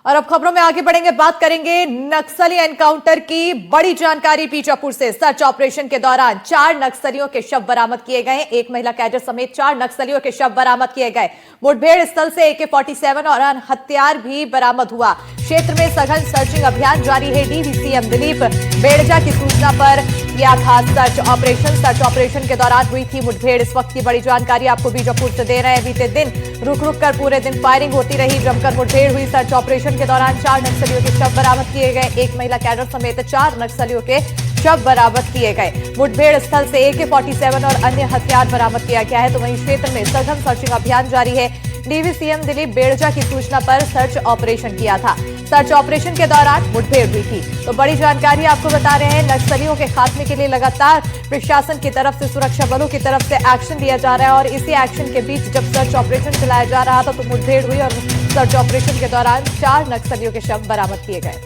और अब खबरों में आगे बढ़ेंगे, बात करेंगे नक्सली एनकाउंटर की बड़ी जानकारी। बीजापुर से सर्च ऑपरेशन के दौरान 4 नक्सलियों के शव बरामद किए गए। एक महिला कैडर समेत 4 नक्सलियों के शव बरामद किए गए। मुठभेड़ स्थल से AK-47 और अन्य हथियार भी बरामद हुआ। क्षेत्र में सघन सर्चिंग अभियान जारी है। DVCM दिलीप बेड़जा की सूचना पर किया था सर्च ऑपरेशन। सर्च ऑपरेशन के दौरान हुई थी मुठभेड़। इस वक्त की बड़ी जानकारी आपको बीजापुर से दे रहे हैं। बीते दिन रुक रुक कर पूरे दिन फायरिंग होती रही, जमकर मुठभेड़ हुई। सर्च ऑपरेशन के दौरान 4 नक्सलियों के शव बरामद किए गए। एक महिला कैडर समेत 4 नक्सलियों के शव बरामद किए गए। मुठभेड़ स्थल से AK-47 और अन्य हथियार बरामद किया गया है। तो वहीं क्षेत्र में सघन सर्चिंग अभियान जारी है। DVCM दिलीप बेड़जा की सूचना पर सर्च ऑपरेशन किया था। सर्च ऑपरेशन के दौरान मुठभेड़ हुई थी। तो बड़ी जानकारी आपको बता रहे हैं, नक्सलियों के खात्मे के लिए लगातार प्रशासन की तरफ से, सुरक्षा बलों की तरफ से एक्शन लिया जा रहा है। और इसी एक्शन के बीच जब सर्च ऑपरेशन चलाया जा रहा था तो मुठभेड़ हुई और सर्च ऑपरेशन के दौरान 4 नक्सलियों के शव बरामद किए गए।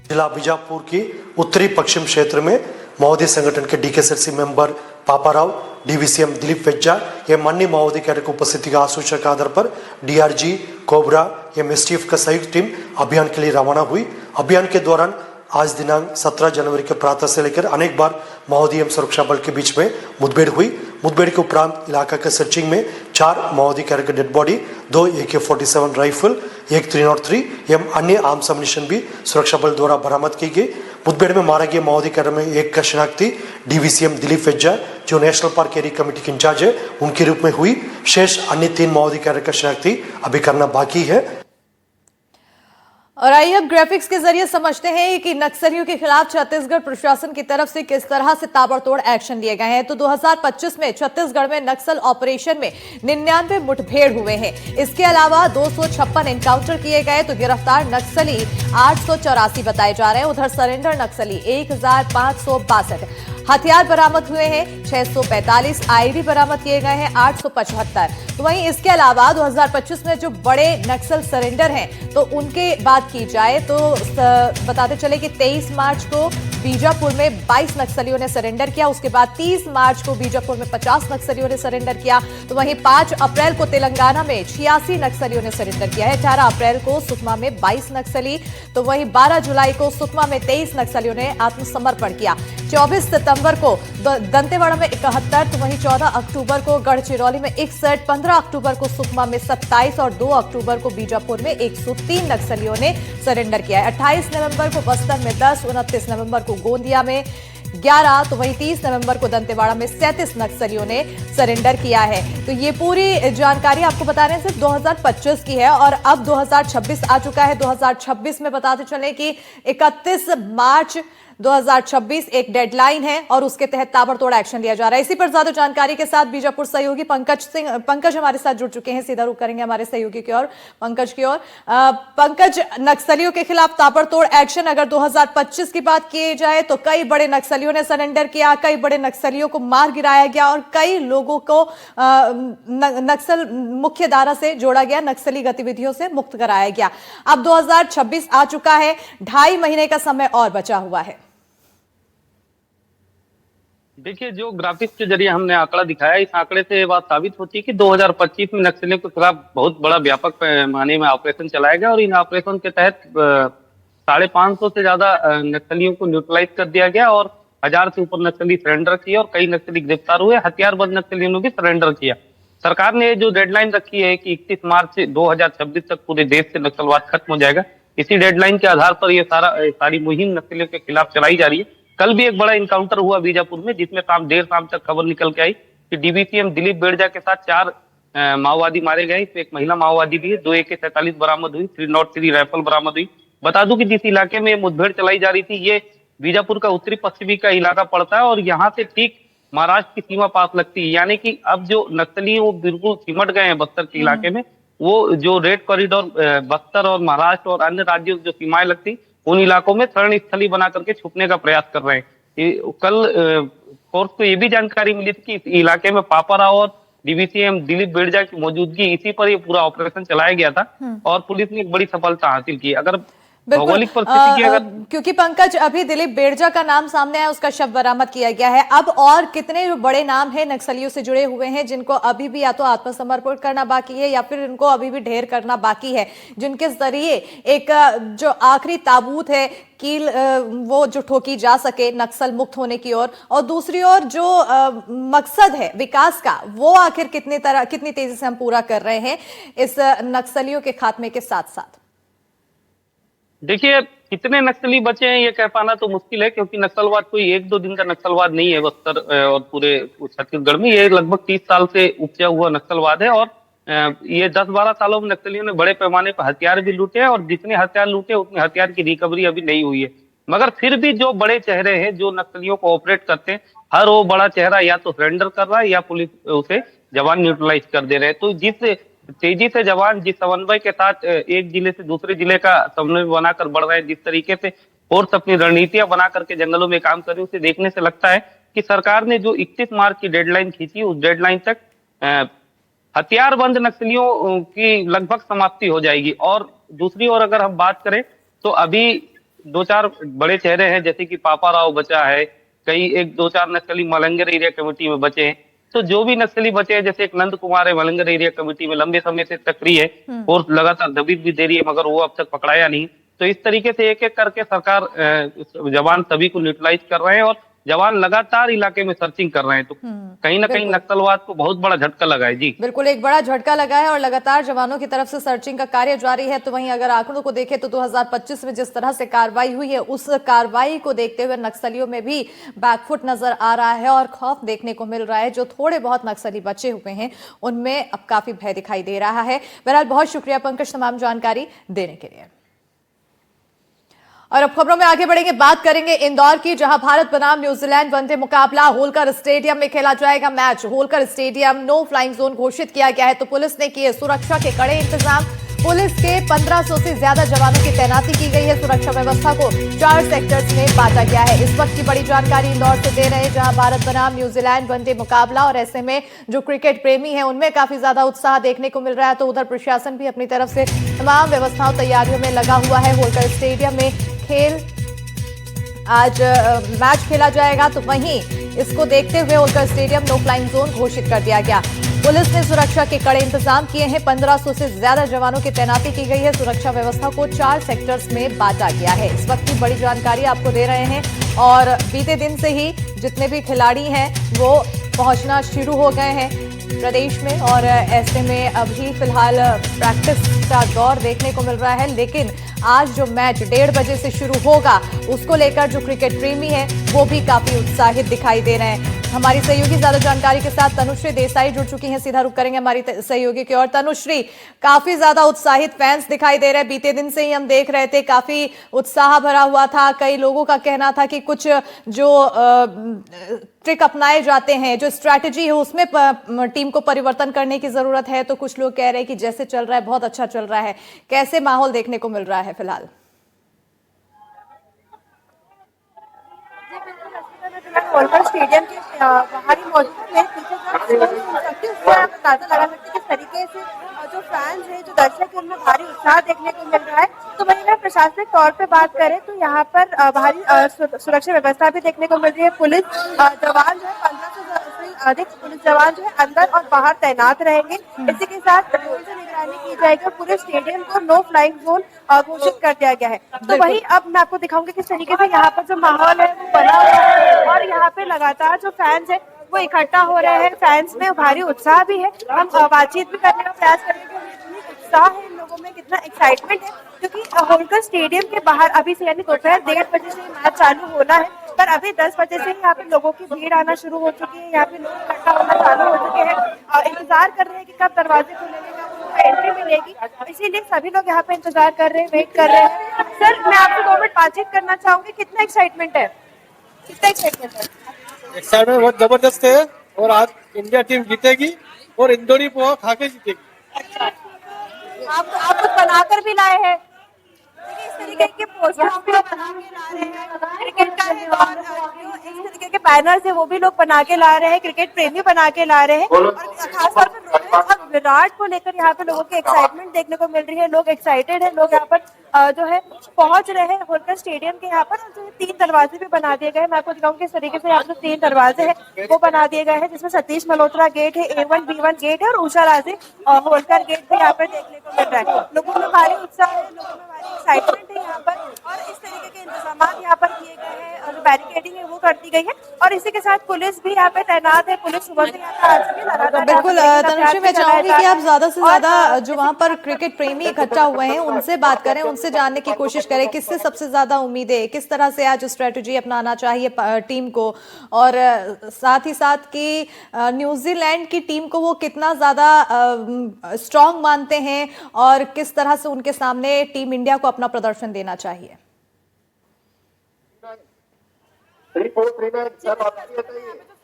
जिला बीजापुर की उत्तरी पश्चिम क्षेत्र में माओवादी संगठन के DKSLC member Paparao, DVCM Dilip Vejja एवं अन्य माओवादी कैडर की उपस्थिति का सूचना के आधार पर DRG, कोबरा एवं STF का संयुक्त टीम अभियान के लिए रवाना हुई। अभियान के दौरान आज दिनांक 17 जनवरी के प्रातः से लेकर अनेक बार माओवादी एवं सुरक्षा बल के बीच में मुठभेड़ हुई। मुठभेड़ के उपरांत इलाका के सर्चिंग में 4 माओवादी कैडर के डेड बॉडी, 2 AK-47 राइफल, 1 303 एवं अन्य आर्म्स अम्युनिशन भी सुरक्षा बल द्वारा बरामद की गई। मुठभेड़ में मारे गए माओवादी कैडर में एक का शिनाख्ती DVCM दिलीप वेज्जा, जो नेशनल पार्क एरिया कमेटी के इंचार्ज है, उनके रूप में हुई। शेष अन्य 3 माओवादी कैडर का शिनाख्ती अभी करना बाकी है। और आइए अब ग्राफिक्स के जरिए समझते हैं कि नक्सलियों के खिलाफ छत्तीसगढ़ प्रशासन की तरफ से किस तरह से ताबड़तोड़ एक्शन लिए गए हैं। तो 2025 में छत्तीसगढ़ में नक्सल ऑपरेशन में 99 मुठभेड़ हुए हैं। इसके अलावा 256 एनकाउंटर किए गए। तो गिरफ्तार नक्सली 884 बताए जा रहे हैं। उधर सरेंडर नक्सली 1562, हथियार बरामद हुए हैं 645, ID बरामद किए गए हैं 875। तो वहीं इसके अलावा 2025 में जो बड़े नक्सल सरेंडर हैं तो उनके बात की जाए तो बताते चले कि 23 मार्च को बीजापुर में 22 नक्सलियों ने सरेंडर किया। उसके बाद 30 मार्च को बीजापुर में 50 नक्सलियों ने सरेंडर किया। तो वहीं 5 अप्रैल को तेलंगाना में 86 नक्सलियों ने सरेंडर किया है। 18 अप्रैल को सुकमा में 22 नक्सली, तो वहीं 12 जुलाई को सुकमा में 23 नक्सलियों ने आत्मसमर्पण किया। 24 सितंबर को दंतेवाड़ा में 71, तो वहीं 14 अक्टूबर को गढ़चिरौली में 61, 15 अक्टूबर को सुकमा में 27 और 2 अक्टूबर को बीजापुर में 103 नक्सलियों ने सरेंडर किया है। 28 नवंबर को बस्तर में 10, 29 नवंबर को गोंदिया में 11, तो वहीं 30 नवंबर को दंतेवाड़ा में 37 नक्सलियों ने सरेंडर किया है। तो ये पूरी जानकारी आपको बता रहे हैं सिर्फ 2025 की है। और अब 2026 आ चुका है। 2026 में बताते चले कि 31 मार्च 2026 एक डेडलाइन है और उसके तहत ताबड़तोड़ एक्शन लिया जा रहा है। इसी पर ज्यादा जानकारी के साथ बीजापुर सहयोगी पंकज हमारे साथ जुड़ चुके हैं। सीधा रुख करेंगे हमारे सहयोगी की ओर, पंकज की ओर। पंकज, नक्सलियों के खिलाफ ताबड़तोड़ एक्शन अगर 2025 की बात की जाए तो कई बड़े नक्सलियों ने सरेंडर किया, कई बड़े नक्सलियों को मार गिराया गया और कई लोगों को नक्सल मुख्य धारा से जोड़ा गया, नक्सली गतिविधियों से मुक्त कराया गया। अब 2026 आ चुका है, 2.5 महीने का समय और बचा हुआ है। देखिए, जो ग्राफिक्स के जरिए हमने आंकड़ा दिखाया, इस आंकड़े से ये बात साबित होती है कि 2025 में नक्सलियों के खिलाफ बहुत बड़ा व्यापक पैमाने में ऑपरेशन चलाया गया और इन ऑपरेशन के तहत 550 से ज्यादा नक्सलियों को न्यूट्रलाइज कर दिया गया और 1000 से ऊपर नक्सली सरेंडर किए और कई नक्सली गिरफ्तार हुए। हथियारबंद नक्सलियों ने भी सरेंडर किया। सरकार ने जो डेडलाइन रखी है कि 31 मार्च 2026 तक पूरे देश से नक्सलवाद खत्म हो जाएगा, इसी डेडलाइन के आधार पर ये सारी मुहिम नक्सलियों के खिलाफ चलाई जा रही है। कल भी एक बड़ा इनकाउंटर हुआ बीजापुर में, जिसमें देर शाम तक खबर निकल के आई कि DVCM दिलीप बेड़जा के साथ 4 माओवादी मारे गए। इसमें एक महिला माओवादी भी है। 2 AK-47 बरामद हुई, 303 राइफल बरामद हुई। बता दूं कि जिस इलाके में मुठभेड़ चलाई जा रही थी, ये बीजापुर का उत्तरी पश्चिमी का इलाका पड़ता है और यहाँ से ठीक महाराष्ट्र की सीमा पास लगती है। यानी कि अब जो नक्सली वो बिल्कुल सिमट गए हैं बस्तर के इलाके में। वो जो रेड कॉरिडोर बस्तर और महाराष्ट्र और अन्य राज्यों की जो सीमाएं लगती, उन इलाकों में शरण स्थली बना करके छुपने का प्रयास कर रहे हैं। कल फोर्स को ये भी जानकारी मिली थी कि इस इलाके में पापाराव और DVCM दिलीप बेड़जा की मौजूदगी, इसी पर ये पूरा ऑपरेशन चलाया गया था और पुलिस ने एक बड़ी सफलता हासिल की। अगर बिल्कुल भौगोलिक परिस्थिति की अगर क्योंकि पंकज अभी दिलीप बेड़जा का नाम सामने आया, उसका शव बरामद किया गया है। अब और कितने जो बड़े नाम हैं नक्सलियों से जुड़े हुए हैं जिनको अभी भी या तो आत्मसमर्पण करना बाकी है या फिर इनको अभी भी ढेर करना बाकी है, जिनके जरिए एक जो आखिरी ताबूत है कील वो जो ठोकी जा सके नक्सल मुक्त होने की ओर, और दूसरी ओर जो मकसद है विकास का वो आखिर कितनी तेजी से हम पूरा कर रहे हैं इस नक्सलियों के खात्मे के साथ साथ? देखिए, कितने नक्सली बचे हैं ये कह पाना तो मुश्किल है, क्योंकि नक्सलवाद कोई एक दो दिन का नक्सलवाद नहीं है बस्तर और पूरे छत्तीसगढ़ में। ये लगभग 30 साल से उपजा हुआ नक्सलवाद है, और ये 10-12 सालों में नक्सलियों ने बड़े पैमाने पर हथियार भी लूटे हैं, और जितने हथियार लूटे उतने हथियार की रिकवरी अभी नहीं हुई है। मगर फिर भी जो बड़े चेहरे हैं जो नक्सलियों को ऑपरेट करते हैं, हर वो बड़ा चेहरा या तो सरेंडर कर रहा है या पुलिस उसे जवान न्यूट्रलाइज कर दे रहे हैं। तो जिस तेजी से जवान जिस समन्वय के साथ एक जिले से दूसरे जिले का समन्वय बनाकर बढ़ रहे हैं, जिस तरीके से फोर्स अपनी रणनीतियां बना करके जंगलों में काम कर रही है, उसे देखने से लगता है कि सरकार ने जो 31 मार्च की डेडलाइन खींची उस डेडलाइन तक हथियारबंद नक्सलियों की लगभग समाप्ति हो जाएगी। और दूसरी ओर अगर हम बात करें तो अभी 2-4 बड़े चेहरे हैं, जैसे कि पापा राव बचा है, कई 1-2-4 नक्सली मलंगर एरिया कमेटी में बचे हैं। तो जो भी नक्सली बचे हैं, जैसे एक नंद कुमार है मलंगर एरिया कमेटी में, लंबे समय से सक्रिय है, फोर्स लगातार दबिश भी दे रही है, मगर वो अब तक पकड़ाया नहीं। तो इस तरीके से एक एक करके सरकार जवान सभी को न्यूट्रलाइज कर रहे हैं, और जवान लगातार इलाके में सर्चिंग कर रहे हैं। तो कहीं ना कहीं नक्सलवाद को बहुत बड़ा झटका लगा है। जी बिल्कुल, एक बड़ा झटका लगा है और लगातार जवानों की तरफ से सर्चिंग का कार्य जारी है। तो वहीं अगर आंकड़ों को देखें तो 2025 में जिस तरह से कार्रवाई हुई है, उस कार्रवाई को देखते हुए नक्सलियों में भी बैकफुट नजर आ रहा है और खौफ देखने को मिल रहा है। जो थोड़े बहुत नक्सली बचे हुए हैं उनमें अब काफी भय दिखाई दे रहा है। बहरहाल बहुत शुक्रिया पंकज तमाम जानकारी देने के लिए। और अब खबरों में आगे बढ़ेंगे, बात करेंगे इंदौर की, जहां भारत बनाम न्यूजीलैंड वनडे मुकाबला होलकर स्टेडियम में खेला जाएगा। Match Holkar stadium no flying zone घोषित किया गया है, तो पुलिस ने किए सुरक्षा के कड़े इंतजाम। पुलिस के 1500 से ज्यादा जवानों की तैनाती की गई है। सुरक्षा व्यवस्था को 4 सेक्टर्स में बांटा गया है। इस वक्त की बड़ी जानकारी इंदौर से दे रहे हैं, जहां भारत बनाम न्यूजीलैंड वनडे मुकाबला, और ऐसे में जो क्रिकेट प्रेमी है उनमें काफी ज्यादा उत्साह देखने को मिल रहा है। तो उधर प्रशासन भी अपनी तरफ से तमाम व्यवस्थाओं तैयारियों में लगा हुआ है। होलकर स्टेडियम में आज मैच खेला जाएगा, तो वहीं इसको देखते हुए Holkar stadium no flying zone घोषित कर दिया गया। पुलिस ने सुरक्षा के कड़े इंतजाम किए हैं। 1500 से ज्यादा जवानों की तैनाती की गई है। सुरक्षा व्यवस्था को 4 सेक्टर्स में बांटा गया है। इस वक्त की बड़ी जानकारी आपको दे रहे हैं, और बीते दिन से ही जितने भी खिलाड़ी हैं वो पहुंचना शुरू हो गए हैं प्रदेश में, और ऐसे में अभी फिलहाल प्रैक्टिस का दौर देखने को मिल रहा है। लेकिन आज जो मैच 1:30 बजे से शुरू होगा, उसको लेकर जो क्रिकेट प्रेमी हैं वो भी काफी उत्साहित दिखाई दे रहे हैं। हमारी सहयोगी ज्यादा जानकारी के साथ तनुश्री देसाई जुड़ चुकी हैं, सीधा रुख करेंगे हमारी सहयोगी की ओर। तनुश्री, काफी ज्यादा उत्साहित फैंस दिखाई दे रहे हैं, बीते दिन से ही हम देख रहे थे, काफी उत्साह भरा हुआ था। कई लोगों का कहना था कि कुछ जो ट्रिक अपनाए जाते हैं, जो स्ट्रैटेजी है उसमें टीम को परिवर्तन करने की जरूरत है। तो कुछ लोग कह रहे हैं कि जैसे चल रहा है बहुत अच्छा चल रहा है। कैसे माहौल देखने को मिल रहा है फिलहाल? होलकर स्टेडियम के बाहर ही मौजूद है। मेरे पीछे जो उससे आप अंदाजा लगा सकते हैं किस तरीके से जो फैंस हैं, जो दर्शक हैं, उनमें भारी उत्साह देखने को मिल रहा है। तो वहीं अगर प्रशासनिक तौर पे बात करें तो यहाँ पर भारी सुरक्षा व्यवस्था भी देखने को मिल रही है। पुलिस जवान जो है 1500 से अधिक पुलिस जवान जो है अंदर और बाहर तैनात रहेंगे। इसी के साथ ड्रोन से निगरानी की जाएगी। पूरे स्टेडियम को नो फ्लाइंग जोन घोषित कर दिया गया है। तो वही अब मैं आपको दिखाऊंगी किस तरीके से यहाँ पर जो माहौल है वो बना हुआ है, और यहाँ पे लगातार जो फैंस है वो इकट्ठा हो रहे हैं। फैंस में भारी उत्साह भी है। हम बातचीत भी करने का प्रयास करेंगे कि उत्साह है इन लोगों में, कितना एक्साइटमेंट है, क्योंकि होलकर स्टेडियम के बाहर अभी से यानी दोपहर 1:30 बजे से मैच चालू होना है, पर अभी 10 बजे से यहाँ पे लोगों की भीड़ आना शुरू हो चुकी है। यहाँ पे लोग इकट्ठा होना चालू हो चुके हैं, इंतजार कर रहे हैं कि कब दरवाजे खुलेंगे, कब एंट्री मिलेगी। इसीलिए सभी लोग यहाँ पे इंतजार कर रहे हैं, वेट कर रहे हैं। सर, मैं आपसे 2 मिनट बातचीत करना चाहूंगी, कितना एक्साइटमेंट है? कितना एक्साइटमेंट है? एक्साइटमेंट बहुत जबरदस्त है, और आज इंडिया टीम जीतेगी और इंदौरी पोहा खा के जीतेगी। आप कुछ बनाकर भी लाए हैं। देखिए, इस तरीके के पोस्टर्स भी लोग बना के ला रहे हैं क्रिकेट का है, और जो इस तरीके के बैनर्स है वो भी लोग बना के ला रहे हैं, क्रिकेट प्रेमी बना के ला रहे हैं। और खासतौर पर रोहित और विराट को लेकर यहाँ पे लोगों की एक्साइटमेंट देखने को मिल रही है। लोग एक्साइटेड है, लोग यहाँ पर जो है पहुंच रहे हैं होलकर स्टेडियम के यहाँ पर। जो 3 दरवाजे भी बना दिए गए हैं, मैं आपको दिखाऊं किस तरीके से यहाँ पर 3 दरवाजे हैं वो बना दिए गए हैं, जिसमें सतीश मल्होत्रा गेट है, A1 B1 गेट है और उषा राजे होलकर गेट भी यहाँ पर देखने को मिल रहा है। लोगों में भारी उत्साह है, लोगों में भारी एक्साइटमेंट है यहाँ पर, और इस तरीके के इंतजाम यहाँ पर किए गए हैं और बैरिकेडिंग है वो कर दी गई है, और इसी के साथ पुलिस भी यहाँ पे तैनात है। पुलिस सुबह से यहाँ पर आ चुकी है लगातार। बिल्कुल तनुश्री, मैं चाहूंगी कि आप ज्यादा से ज्यादा जो वहां पर क्रिकेट प्रेमी इकट्ठा हुए हैं उनसे बात करें, उनसे जानने की कोशिश करें किससे सबसे ज्यादा उम्मीद है, किस तरह से आज स्ट्रेटजी अपनाना चाहिए टीम को, और साथ ही साथ कि न्यूजीलैंड की टीम को वो कितना ज्यादा स्ट्रांग मानते हैं और किस तरह से उनके सामने टीम इंडिया को अपना प्रदर्शन देना चाहिए।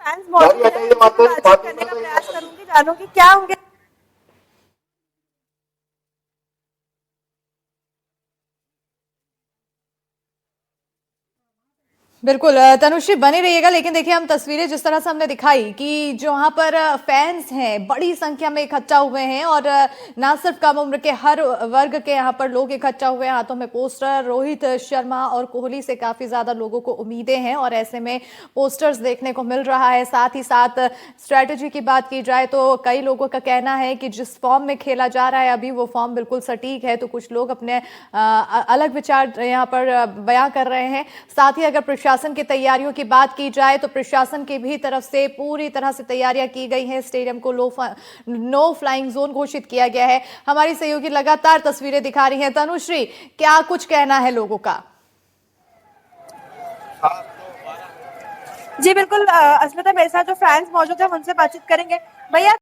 फैंस मौजूद हैं, बातचीत करने का प्रयास करूंगी, जानूंगी क्या होंगे। बिल्कुल तनुश्री बने रहिएगा, लेकिन देखिए हम तस्वीरें जिस तरह से हमने दिखाई कि जो वहाँ पर फैंस हैं बड़ी संख्या में इकट्ठा हुए हैं, और ना सिर्फ कम उम्र के, हर वर्ग के यहाँ पर लोग इकट्ठा हुए हैं, हाथों में पोस्टर। रोहित शर्मा और कोहली से काफ़ी ज़्यादा लोगों को उम्मीदें हैं और ऐसे में पोस्टर्स देखने को मिल रहा है। साथ ही साथ स्ट्रैटेजी की बात की जाए तो कई लोगों का कहना है कि जिस फॉर्म में खेला जा रहा है अभी वो फॉर्म बिल्कुल सटीक है, तो कुछ लोग अपने अलग विचार यहाँ पर बयां कर रहे हैं। साथ ही अगर प्रशासन की तैयारियों की बात की जाए तो प्रशासन की भी तरफ से पूरी तरह से तैयारियां की गई हैं। स्टेडियम को नो फ्लाइंग जोन घोषित किया गया है। हमारी सहयोगी लगातार तस्वीरें दिखा रही हैं। तनुश्री, क्या कुछ कहना है लोगों का? जी बिल्कुल, अस्मिता मेरे साथ जो फैंस मौजूद है उनसे बातचीत करेंगे। भैया